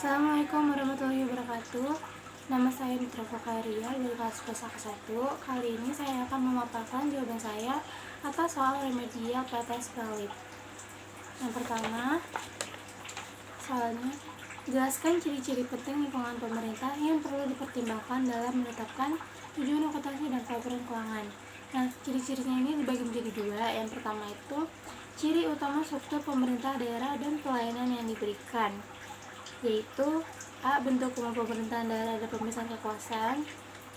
Assalamualaikum warahmatullahi wabarakatuh. Nama saya Mitra Fakaria dari kelas Pesaka 1. Kali ini saya akan memaparkan jawaban saya atas soal remedial PTS Pralip. Yang pertama, soalnya jelaskan ciri-ciri penting lingkungan pemerintah yang perlu dipertimbangkan dalam menetapkan tujuan akuntansi dan pelaporan keuangan. Nah, ciri-cirinya ini dibagi menjadi dua. Yang pertama itu ciri utama struktur pemerintah daerah dan pelayanan yang diberikan, yaitu A. Bentuk pemerintahan daerah dan pemisahan kekuasaan,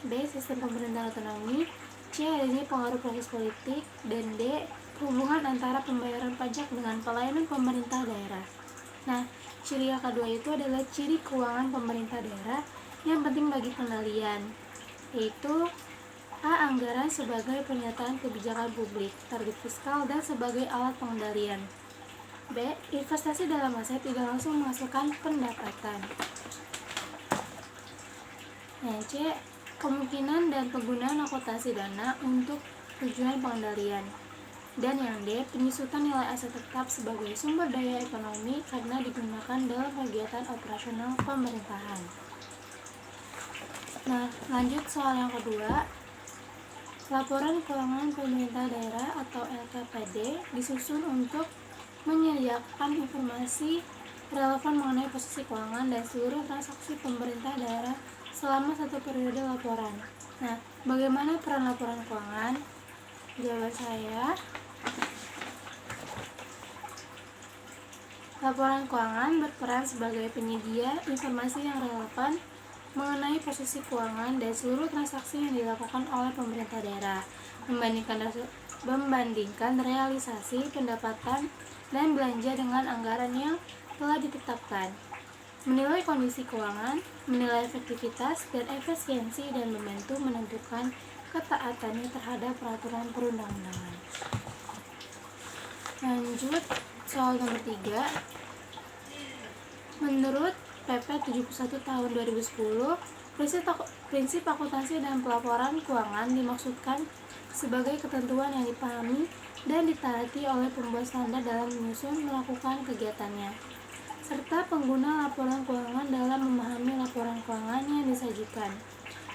B. Sistem pemerintahan otonomi, C. Adanya pengaruh proses politik, dan D. Hubungan antara pembayaran pajak dengan pelayanan pemerintah daerah. Nah, ciri yang kedua itu adalah ciri keuangan pemerintah daerah yang penting bagi pengendalian, yaitu A. Anggaran sebagai pernyataan kebijakan publik, target fiskal, dan sebagai alat pengendalian. B. Investasi dalam aset tidak langsung menghasilkan pendapatan. Yang C. Kemungkinan dan penggunaan akuntansi dana untuk tujuan pengendalian. Dan yang D. Penyusutan nilai aset tetap sebagai sumber daya ekonomi karena digunakan dalam kegiatan operasional pemerintahan. Nah, lanjut soal yang kedua. Laporan keuangan pemerintah daerah atau LKPD disusun untuk menyediakan informasi relevan mengenai posisi keuangan dan seluruh transaksi pemerintah daerah selama satu periode laporan. Nah, bagaimana peran laporan keuangan? Jawaban saya, laporan keuangan berperan sebagai penyedia informasi yang relevan mengenai posisi keuangan dan seluruh transaksi yang dilakukan oleh pemerintah daerah, membandingkan realisasi pendapatan dan belanja dengan anggaran yang telah ditetapkan, menilai kondisi keuangan, menilai efektivitas dan efisiensi, dan membantu menentukan ketaatannya terhadap peraturan perundang-undangan. Lanjut soal nomor 3. Menurut PP 71 tahun 2010, prinsip akuntansi dan pelaporan keuangan dimaksudkan sebagai ketentuan yang dipahami dan ditaati oleh pembuat standar dalam menyusun melakukan kegiatannya, serta pengguna laporan keuangan dalam memahami laporan keuangan yang disajikan.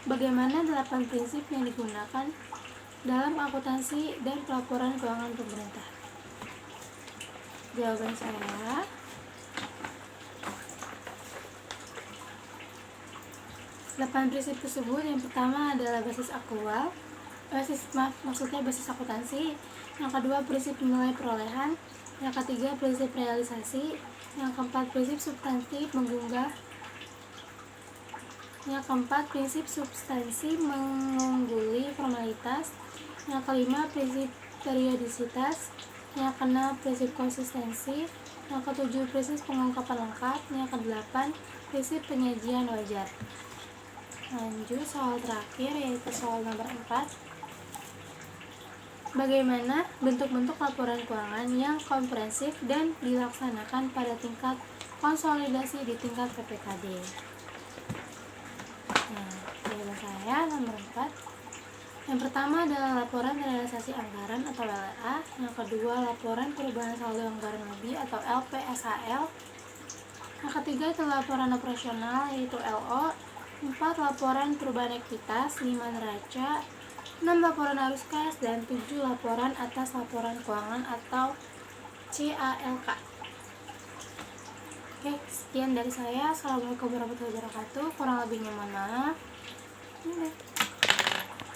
Bagaimana 8 prinsip yang digunakan dalam akuntansi dan pelaporan keuangan pemerintah? Jawaban saya, prinsip tersebut yang pertama adalah basis akuntansi, yang kedua prinsip nilai perolehan, yang ketiga prinsip realisasi, yang keempat prinsip substansi mengunggah, yang keempat prinsip substansi mengungguli formalitas, yang kelima prinsip periodisitas, yang keenam prinsip konsistensi, yang ketujuh prinsip pengungkapan lengkap, yang kedelapan prinsip penyajian wajar. Lanjut soal terakhir, yaitu soal nomor 4. Bagaimana bentuk-bentuk laporan keuangan yang komprehensif dan dilaksanakan pada tingkat konsolidasi di tingkat PPKD? Nah, jawaban saya nomor 4. Yang pertama adalah laporan realisasi anggaran atau LRA, yang kedua laporan perubahan saldo anggaran lebih atau LPSHL, yang ketiga itu laporan operasional yaitu LO, 4 laporan perubahan ekuitas, 5 neraca, 6 laporan arus kas, dan 7 laporan atas laporan keuangan atau CALK. Oke, sekian dari saya. Assalamualaikum warahmatullahi wabarakatuh. Kurang lebihnya mohon maaf.